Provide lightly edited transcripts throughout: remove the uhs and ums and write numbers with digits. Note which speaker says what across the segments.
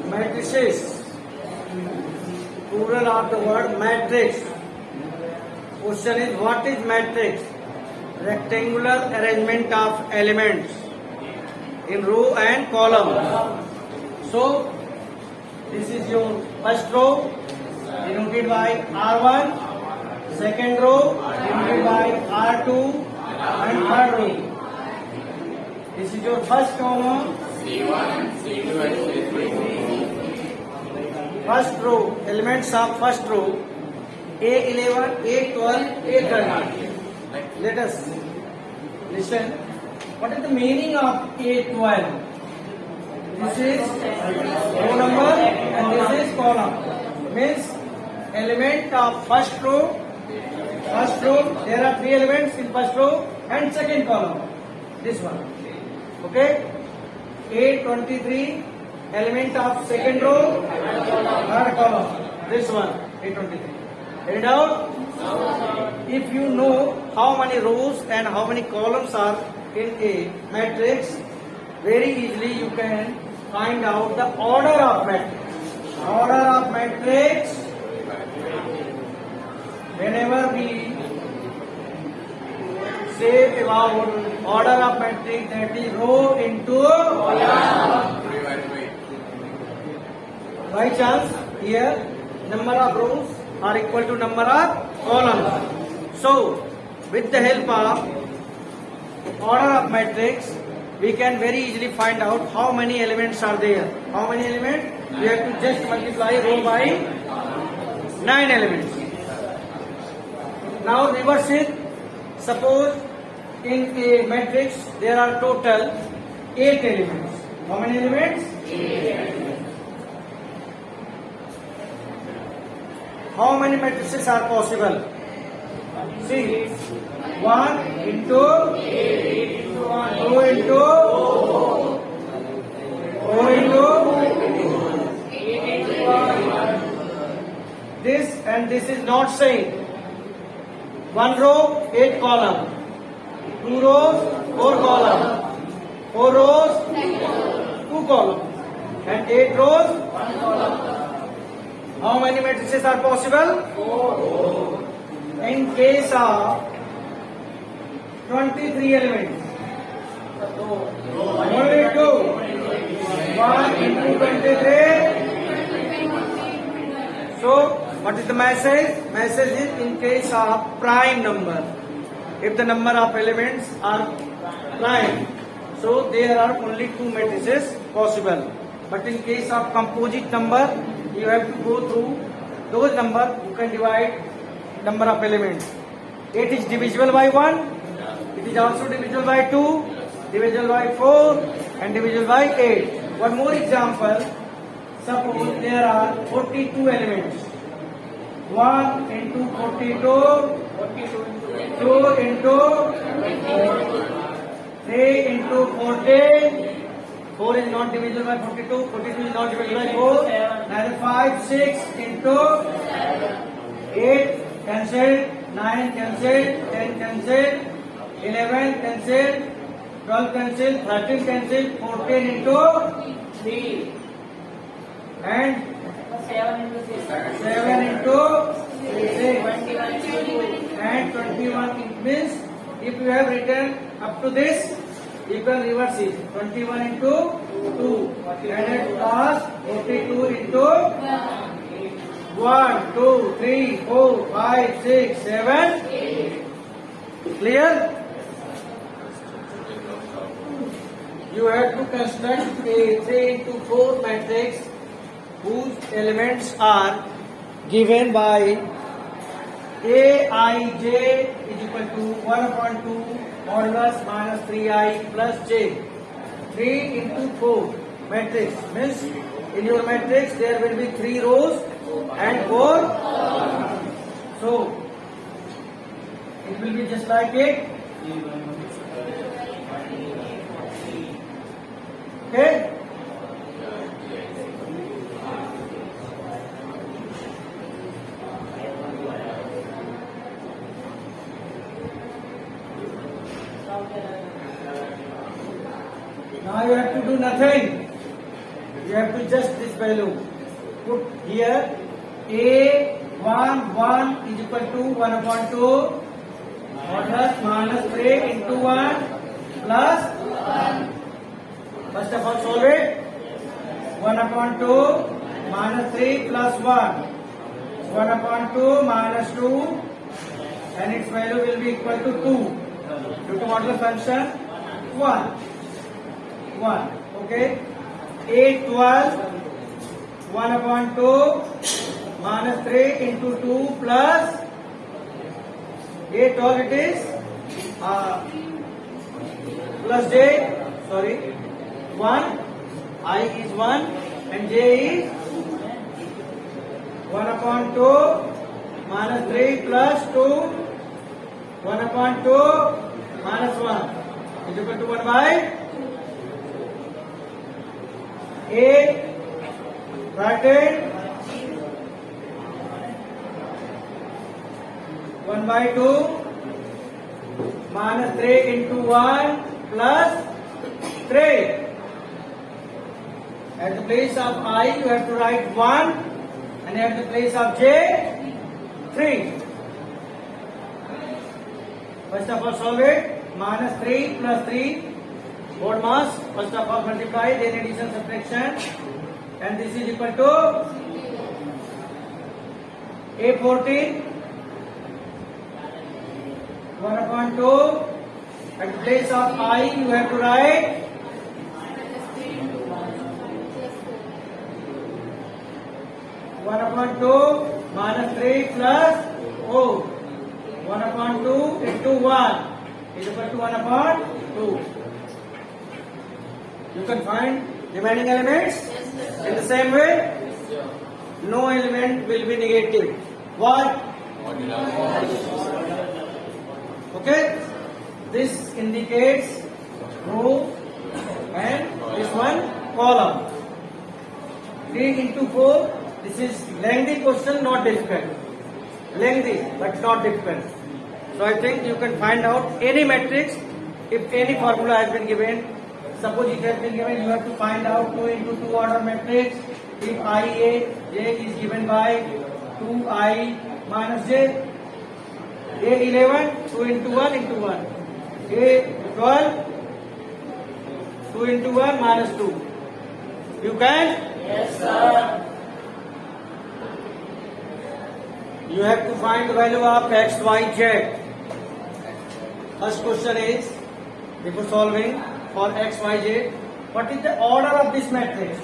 Speaker 1: Matrices. Plural of the word matrix. Question is, what is matrix? Rectangular arrangement of elements in row and column. So, this is your first row denoted by R1, second row denoted by R2, and third row. This is your first column.
Speaker 2: C1, C2 and C3.
Speaker 1: First row, elements of first row, A11, A12, A13. Let us listen. What is the meaning of A12? This is row number and this is column. Means element of first row. There are three elements in first row and second column. This one. Okay. A23, element of second row, third column. This one, A23. Read out. If you know how many rows and how many columns are in a matrix, very easily you can find out the order of matrix. Order of matrix. Whenever we say about order of matrix, that is row into column. By chance, here number of rows are equal to number of columns. So, with the help of order of matrix, we can very easily find out how many elements are there. How many elements? We have to just multiply row by 9 elements. Now reverse it. Suppose in a matrix there are total 8 elements. How many elements? 8 elements. How many matrices are possible? See, 1 into 2 into 4 into this, and this is not same. 1 row, 8 column. 2 rows, 4 column. 4 rows, 2 column. And 8 rows, 1 column. How many matrices are possible? 4. In case of 23 elements, only 2. 1 into 23. So, what is the message? Message is in case of prime number. If the number of elements are prime, so there are only 2 matrices possible. But in case of composite number, you have to go through those numbers. You can divide number of elements. 8 is divisible by 1. It is also divisible by 2, divisible by 4, and divisible by 8. One more example. Suppose there are 42 elements. 1 into 42, 2 into 3 into 14. 4 is not divisible by 42, 42 is not divisible by 4, neither 5, 6 into 8 cancelled, 9 cancelled, 10 cancelled, 11 cancelled, 12 cancelled, 13 cancelled, 14 into 3 and 7 into 6 and 21. It means if you have written up to this, you can reverse it. 21 into 2 and at last 42 into 1, 2, 3, 4, 5, 6, 7. 8. Clear? You have to construct a 3 into 4 matrix whose elements are given by Aij is equal to 1 upon 2 modulus minus 3i plus j. 3 into 4 matrix means in your matrix there will be 3 rows and 4. So it will be just like it. Okay. Now you have to do nothing. You You have to just this value. Put here A1 is equal to 1 upon 2 plus minus 3 into 1 plus 1. First of all solve it. 1 upon 2 minus 3 plus 1. 1 upon 2 minus 2 and its value will be equal to 2. Due to modular function 1. 1. Okay. A12 1 upon 2 minus 3 into 2 plus A12 it is plus J, sorry, 1, I is 1 and J is 1 upon 2 minus 3 plus 2, 1 upon 2 minus 1 is equal to 1 by A bracket 1 by 2 minus 3 into 1 plus 3. At the place of I you have to write 1 and at the place of J 3. First of all solve it. Minus 3 plus 3 board mass. First of all multiply, then addition, subtraction, and this is equal to A14 1 upon 2. At the place of I you have to write 1 upon 2 minus 3 plus 4. 1 upon 2 into 1 is equal to 1 upon 2. You can find remaining elements in the same way. No element will be negative. Why? Okay. This indicates row and this one column. 3 into 4. This is lengthy question, not difficult. Lengthy, but not difficult. So I think you can find out any matrix if any formula has been given. Suppose it has been given, you have to find out 2 into 2 order matrix. If IA, J is given by 2I minus J. A11, 2 into 1 into 1. A12, 2 into 1 minus 2. You can?
Speaker 2: Yes, sir.
Speaker 1: You have to find the value of x, y, z. First question is, before solving for x, y, z, what is the order of this matrix?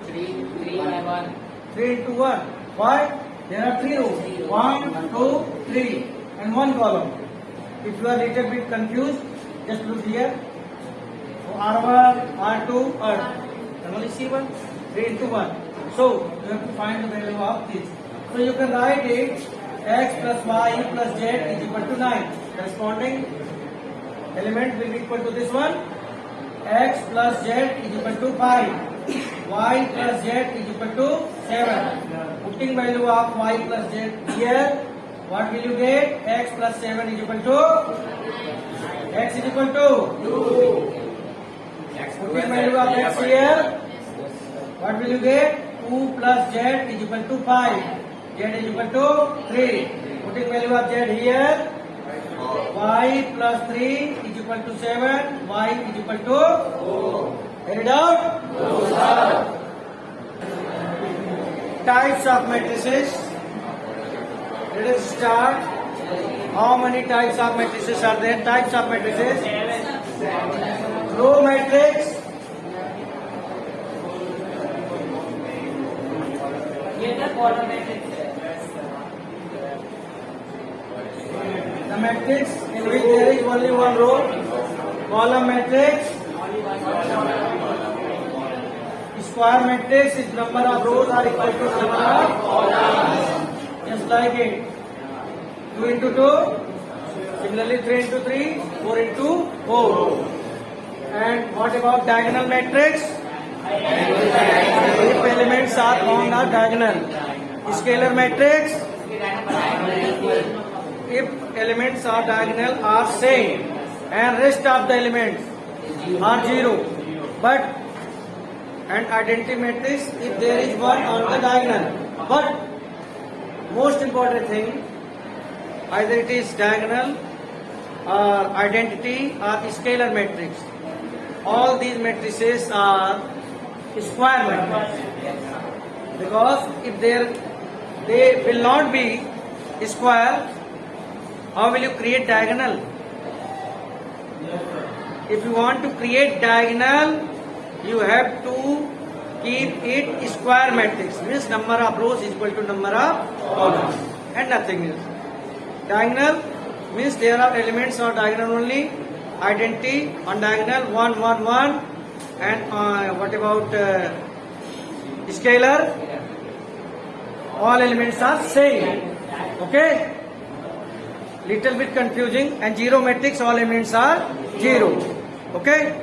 Speaker 2: 3 by 1.
Speaker 1: 3 into 1. Why? There are 3 rows. 1, 2, 3 and 1 column. If you are little bit confused, just look here. So R1, R2, R. And only C1, 3 into 1. So you have to find the value of this. So you can write it x plus y plus z is equal to 9. Corresponding element will be equal to this one. X plus z is equal to 5. Y plus z is equal to 7. Putting value of y plus z here, what will you get? X plus 7 is equal to x is equal to 2. Putting value of x here, what will you get? 2 plus z is equal to 5. Z is equal to 3. Putting value of z here, y plus 3 is equal to 7. Y is equal to 4. Any doubt?
Speaker 2: No, sir.
Speaker 1: Types of matrices. Let us start. How many types of matrices are there? Types of matrices. Row matrix. The matrix in which there is only one row. Column matrix. Square matrix is number of rows are equal to number of columns. Just like it. 2 into 2. Similarly 3 into 3. 4 into 4. And what about diagonal matrix? If elements are on the diagonal. Scalar matrix. If elements are diagonal are same and rest of the elements are 0. But and identity matrix if there is one on the diagonal. But most important thing, either it is diagonal or identity or scalar matrix. All these matrices are square matrices, because if they will not be square, how will you create diagonal? If you want to create diagonal, you have to keep it square matrix, means number of rows is equal to number of columns and nothing else. Diagonal means there are elements of diagonal only. Identity on diagonal 1 1 1, and what about scalar? All elements are same. Okay, little bit confusing. And zero matrix, all elements are zero. Okay.